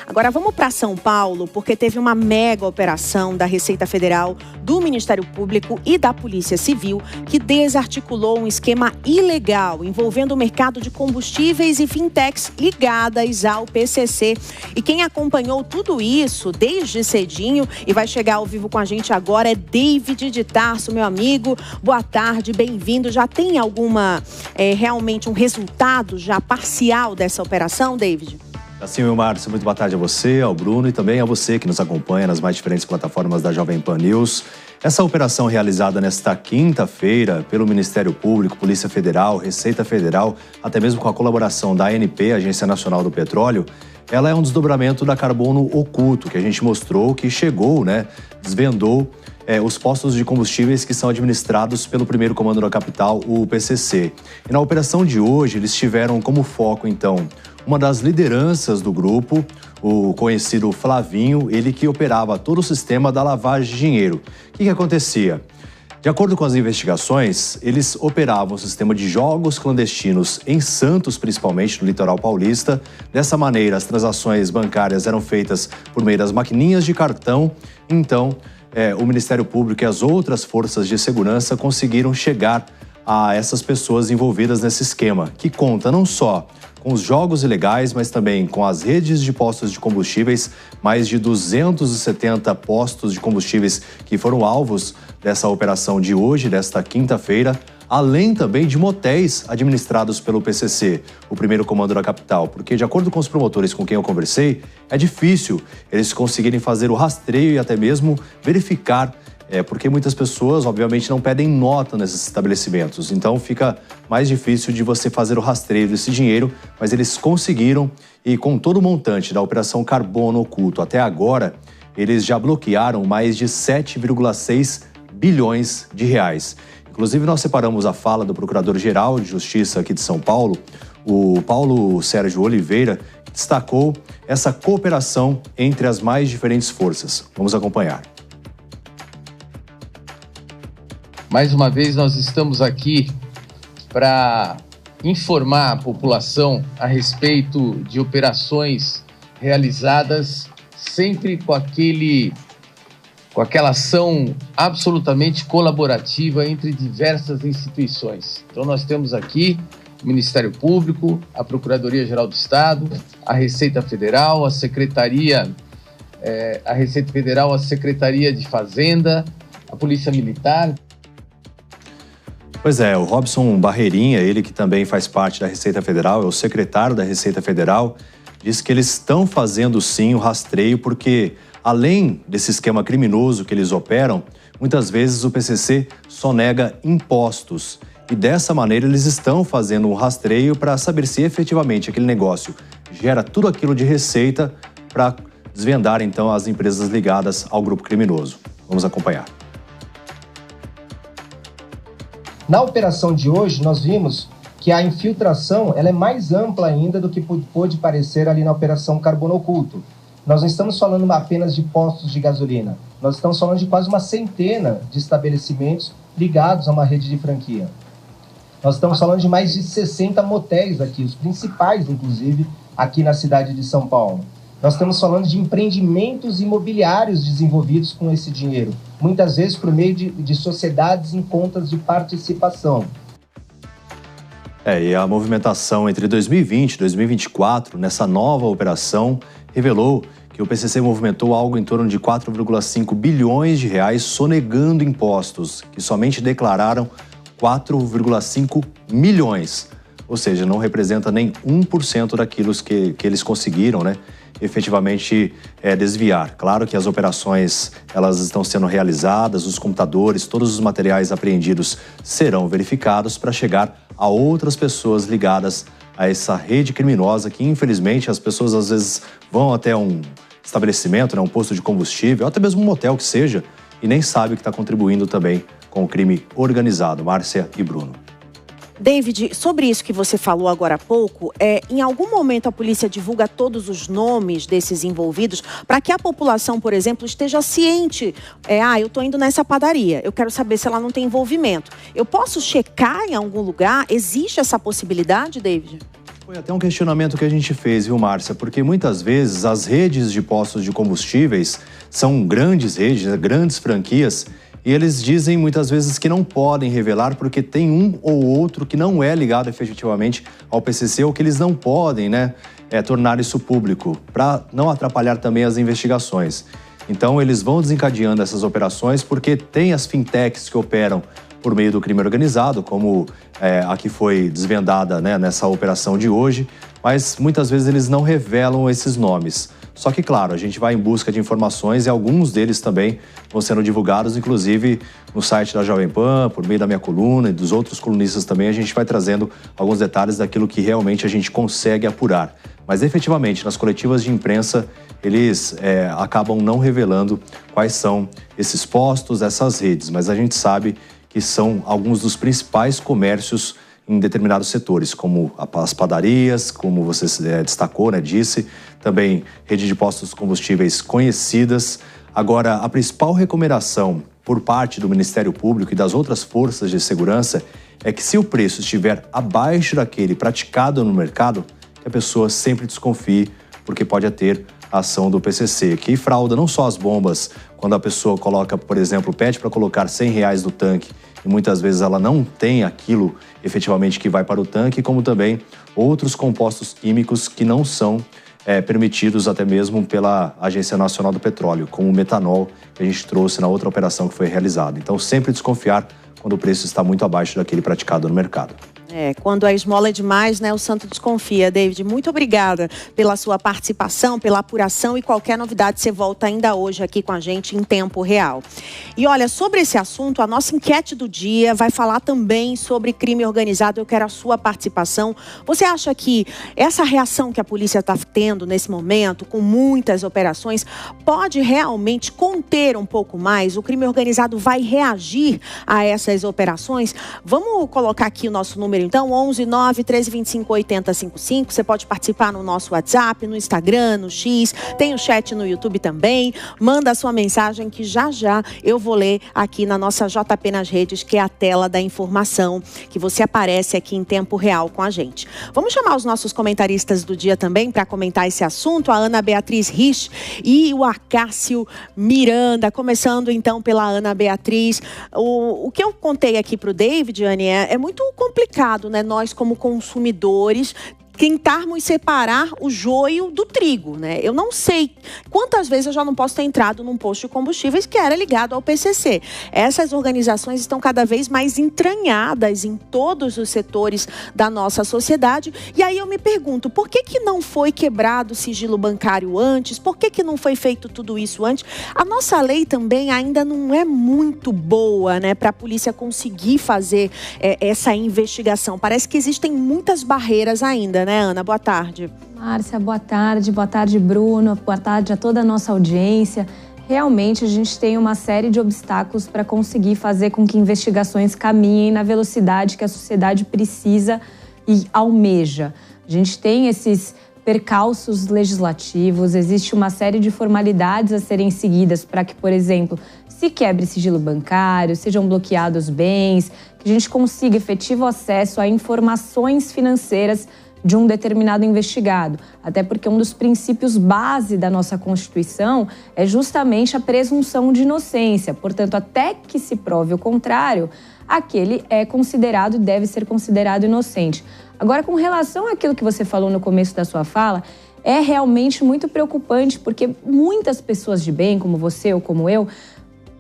Agora vamos para São Paulo, porque teve uma mega operação da Receita Federal, do Ministério Público e da Polícia Civil que desarticulou um esquema ilegal envolvendo o mercado de combustíveis e fintechs ligadas ao PCC. E quem acompanhou tudo isso desde cedinho e vai chegar ao vivo com a gente agora é David de Tarso, meu amigo. Boa tarde, bem-vindo. Já tem realmente um resultado já parcial dessa operação, David? Assim, meu Márcio, muito boa tarde a você, ao Bruno e também a você que nos acompanha nas mais diferentes plataformas da Jovem Pan News. Essa operação realizada nesta quinta-feira pelo Ministério Público, Polícia Federal, Receita Federal, até mesmo com a colaboração da ANP, Agência Nacional do Petróleo, ela é um desdobramento da Carbono Oculto, que a gente mostrou que chegou, desvendou os postos de combustíveis que são administrados pelo primeiro comando da capital, o PCC. E na operação de hoje, eles tiveram como foco, então, uma das lideranças do grupo, o conhecido Flavinho, ele que operava todo o sistema da lavagem de dinheiro. O que acontecia? De acordo com as investigações, eles operavam o sistema de jogos clandestinos em Santos, principalmente no litoral paulista. Dessa maneira, as transações bancárias eram feitas por meio das maquininhas de cartão. Então, o Ministério Público e as outras forças de segurança conseguiram chegar a essas pessoas envolvidas nesse esquema, que conta não só com os jogos ilegais, mas também com as redes de postos de combustíveis, mais de 270 postos de combustíveis que foram alvos dessa operação de hoje, desta quinta-feira, além também de motéis administrados pelo PCC, o primeiro comando da capital, porque de acordo com os promotores com quem eu conversei, é difícil eles conseguirem fazer o rastreio e até mesmo verificar, porque muitas pessoas, obviamente, não pedem nota nesses estabelecimentos. Então, fica mais difícil de você fazer o rastreio desse dinheiro, mas eles conseguiram e com todo o montante da Operação Carbono Oculto até agora, eles já bloquearam mais de 7,6 bilhões de reais. Inclusive, nós separamos a fala do Procurador-Geral de Justiça aqui de São Paulo, o Paulo Sérgio Oliveira, que destacou essa cooperação entre as mais diferentes forças. Vamos acompanhar. Mais uma vez, nós estamos aqui para informar a população a respeito de operações realizadas sempre com aquela ação absolutamente colaborativa entre diversas instituições. Então, nós temos aqui o Ministério Público, a Procuradoria-Geral do Estado, a Receita Federal, a Secretaria de Fazenda, a Polícia Militar. Pois é, o Robson Barreirinha, ele que também faz parte da Receita Federal, é o secretário da Receita Federal, diz que eles estão fazendo sim o rastreio porque, além desse esquema criminoso que eles operam, muitas vezes o PCC sonega impostos. E dessa maneira eles estão fazendo um rastreio para saber se efetivamente aquele negócio gera tudo aquilo de receita para desvendar então as empresas ligadas ao grupo criminoso. Vamos acompanhar. Na operação de hoje, nós vimos que a infiltração ela é mais ampla ainda do que pôde parecer ali na Operação Carbono Oculto. Nós não estamos falando apenas de postos de gasolina, nós estamos falando de quase uma centena de estabelecimentos ligados a uma rede de franquia. Nós estamos falando de mais de 60 motéis aqui, os principais, inclusive, aqui na cidade de São Paulo. Nós estamos falando de empreendimentos imobiliários desenvolvidos com esse dinheiro, muitas vezes por meio de sociedades em contas de participação. E a movimentação entre 2020 e 2024, nessa nova operação, revelou que o PCC movimentou algo em torno de 4,5 bilhões de reais sonegando impostos, que somente declararam 4,5 milhões. Ou seja, não representa nem 1% daquilo que eles conseguiram, efetivamente desviar. Claro que as operações elas estão sendo realizadas, os computadores, todos os materiais apreendidos serão verificados para chegar a outras pessoas ligadas a essa rede criminosa que, infelizmente, as pessoas às vezes vão até um estabelecimento, um posto de combustível, ou até mesmo um motel que seja, e nem sabe que está contribuindo também com o crime organizado. Márcia e Bruno. David, sobre isso que você falou agora há pouco, em algum momento a polícia divulga todos os nomes desses envolvidos para que a população, por exemplo, esteja ciente. Eu estou indo nessa padaria, eu quero saber se ela não tem envolvimento. Eu posso checar em algum lugar? Existe essa possibilidade, David? Foi até um questionamento que a gente fez, viu, Márcia? Porque muitas vezes as redes de postos de combustíveis são grandes redes, grandes franquias, e eles dizem muitas vezes que não podem revelar porque tem um ou outro que não é ligado efetivamente ao PCC ou que eles não podem, tornar isso público, para não atrapalhar também as investigações. Então, eles vão desencadeando essas operações porque tem as fintechs que operam por meio do crime organizado, como a que foi desvendada nessa operação de hoje, mas muitas vezes eles não revelam esses nomes. Só que, claro, a gente vai em busca de informações e alguns deles também vão sendo divulgados, inclusive no site da Jovem Pan, por meio da minha coluna e dos outros colunistas também, a gente vai trazendo alguns detalhes daquilo que realmente a gente consegue apurar. Mas, efetivamente, nas coletivas de imprensa, eles acabam não revelando quais são esses postos, essas redes, mas a gente sabe que são alguns dos principais comércios em determinados setores, como as padarias, como você destacou, disse, também rede de postos de combustíveis conhecidas. Agora, a principal recomendação por parte do Ministério Público e das outras forças de segurança é que se o preço estiver abaixo daquele praticado no mercado, que a pessoa sempre desconfie, porque pode ter a ação do PCC, que frauda não só as bombas, quando a pessoa coloca, por exemplo, pede para colocar R$100 no tanque e muitas vezes ela não tem aquilo efetivamente que vai para o tanque, como também outros compostos químicos que não são permitidos até mesmo pela Agência Nacional do Petróleo, como o metanol que a gente trouxe na outra operação que foi realizada. Então, sempre desconfiar quando o preço está muito abaixo daquele praticado no mercado. Quando a esmola é demais, o santo desconfia. David, muito obrigada pela sua participação, pela apuração e qualquer novidade você volta ainda hoje aqui com a gente em tempo real. E olha, sobre esse assunto, a nossa enquete do dia vai falar também sobre crime organizado. Eu quero a sua participação. Você acha que essa reação que a polícia está tendo nesse momento, com muitas operações, pode realmente conter um pouco mais? O crime organizado vai reagir a essas operações? Vamos colocar aqui o nosso número então, 11 9 1325 8055. Você pode participar no nosso WhatsApp, no Instagram, no X, tem o chat no YouTube também. Manda a sua mensagem que já eu vou ler aqui na nossa JP nas redes, que é a tela da informação, que você aparece aqui em tempo real com a gente. Vamos chamar os nossos comentaristas do dia também para comentar esse assunto, a Ana Beatriz Rich e o Acácio Miranda. Começando então pela Ana Beatriz. O que eu contei aqui para o David, Anny, é muito complicado, nós como consumidores tentarmos separar o joio do trigo, Eu não sei quantas vezes eu já não posso ter entrado num posto de combustíveis que era ligado ao PCC. Essas organizações estão cada vez mais entranhadas em todos os setores da nossa sociedade. E aí eu me pergunto, por que não foi quebrado o sigilo bancário antes? Por que não foi feito tudo isso antes? A nossa lei também ainda não é muito boa, para a polícia conseguir fazer essa investigação. Parece que existem muitas barreiras ainda, Ana? Boa tarde. Márcia, boa tarde, Bruno, boa tarde a toda a nossa audiência. Realmente a gente tem uma série de obstáculos para conseguir fazer com que investigações caminhem na velocidade que a sociedade precisa e almeja. A gente tem esses percalços legislativos, existe uma série de formalidades a serem seguidas para que, por exemplo, se quebre sigilo bancário, sejam bloqueados bens, que a gente consiga efetivo acesso a informações financeiras de um determinado investigado. Até porque um dos princípios base da nossa Constituição é justamente a presunção de inocência. Portanto, até que se prove o contrário, aquele é considerado e deve ser considerado inocente. Agora, com relação àquilo que você falou no começo da sua fala, é realmente muito preocupante, porque muitas pessoas de bem, como você ou como eu,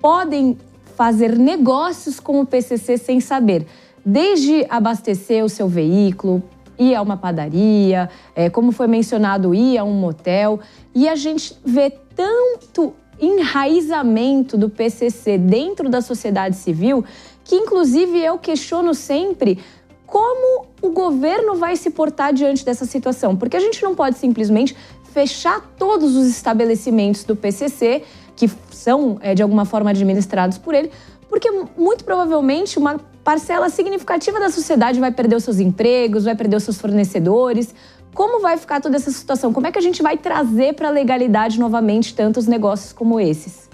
podem fazer negócios com o PCC sem saber. Desde abastecer o seu veículo, ir a uma padaria, como foi mencionado, ir a um motel. E a gente vê tanto enraizamento do PCC dentro da sociedade civil que, inclusive, eu questiono sempre como o governo vai se portar diante dessa situação. Porque a gente não pode simplesmente fechar todos os estabelecimentos do PCC, que são, de alguma forma, administrados por ele, porque, muito provavelmente, uma parcela significativa da sociedade vai perder os seus empregos, vai perder os seus fornecedores. Como vai ficar toda essa situação? Como é que a gente vai trazer para a legalidade novamente tantos negócios como esses?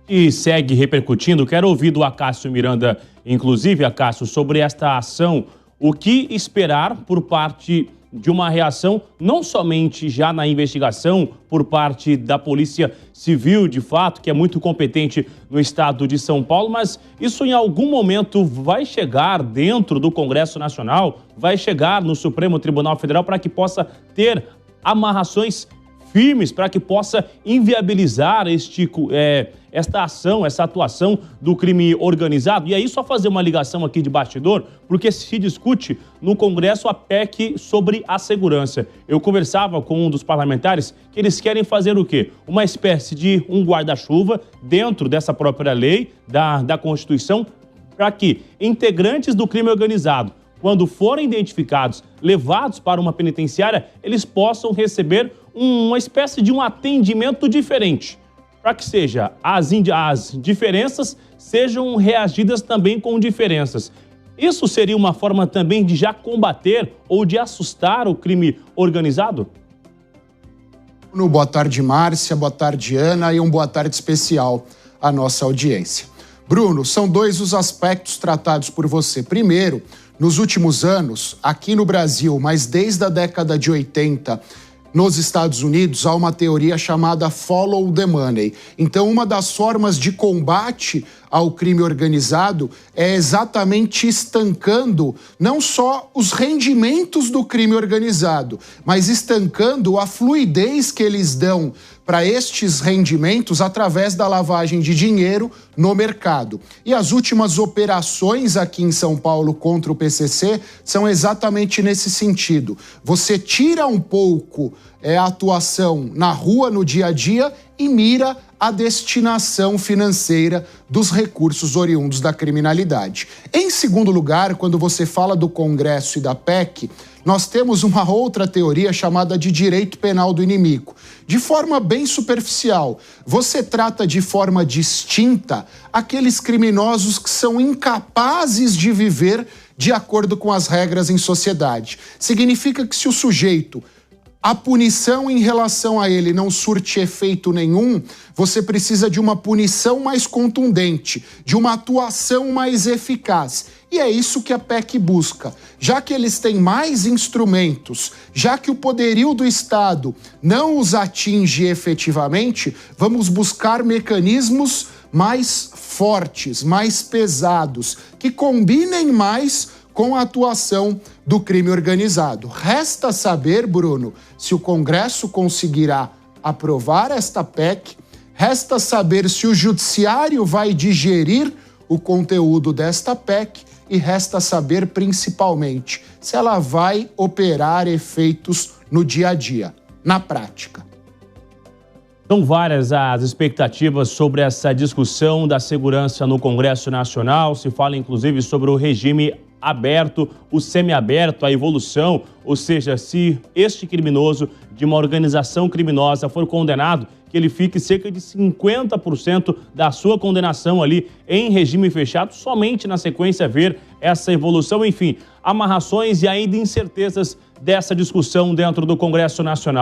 E segue repercutindo. Quero ouvir do Acácio Miranda, inclusive, Acácio, sobre esta ação O que esperar por parte de uma reação, não somente já na investigação por parte da Polícia Civil, de fato, que é muito competente no estado de São Paulo, mas isso em algum momento vai chegar dentro do Congresso Nacional, vai chegar no Supremo Tribunal Federal para que possa ter amarrações firmes, para que possa inviabilizar esta ação, essa atuação do crime organizado. E aí só fazer uma ligação aqui de bastidor, porque se discute no Congresso a PEC sobre a segurança. Eu conversava com um dos parlamentares que eles querem fazer o quê? Uma espécie de um guarda-chuva dentro dessa própria lei da Constituição, para que integrantes do crime organizado, quando forem identificados, levados para uma penitenciária, eles possam receber uma espécie de um atendimento diferente, para que as diferenças sejam reagidas também com diferenças. Isso seria uma forma também de já combater ou de assustar o crime organizado? Boa tarde, Márcia, boa tarde, Ana, e boa tarde especial à nossa audiência. Bruno, são dois os aspectos tratados por você. Primeiro, nos últimos anos, aqui no Brasil, mas desde a década de 80, nos Estados Unidos, há uma teoria chamada Follow the Money. Então, uma das formas de combate ao crime organizado é exatamente estancando não só os rendimentos do crime organizado, mas estancando a fluidez que eles dão para estes rendimentos através da lavagem de dinheiro no mercado. E as últimas operações aqui em São Paulo contra o PCC são exatamente nesse sentido. Você tira um pouco a atuação na rua, no dia a dia, e mira a destinação financeira dos recursos oriundos da criminalidade. Em segundo lugar, quando você fala do Congresso e da PEC, nós temos uma outra teoria chamada de direito penal do inimigo. De forma bem superficial, você trata de forma distinta aqueles criminosos que são incapazes de viver de acordo com as regras em sociedade. Significa que se o sujeito, a punição em relação a ele não surte efeito nenhum, você precisa de uma punição mais contundente, de uma atuação mais eficaz. E é isso que a PEC busca. Já que eles têm mais instrumentos, já que o poderio do Estado não os atinge efetivamente, vamos buscar mecanismos mais fortes, mais pesados, que combinem mais com a atuação do crime organizado. Resta saber, Bruno, se o Congresso conseguirá aprovar esta PEC, resta saber se o Judiciário vai digerir o conteúdo desta PEC e resta saber, principalmente, se ela vai operar efeitos no dia a dia, na prática. São várias as expectativas sobre essa discussão da segurança no Congresso Nacional. Se fala, inclusive, sobre o regime aberto, o semiaberto, a evolução, ou seja, se este criminoso de uma organização criminosa for condenado, que ele fique cerca de 50% da sua condenação ali em regime fechado, somente na sequência ver essa evolução, enfim, amarrações e ainda incertezas dessa discussão dentro do Congresso Nacional.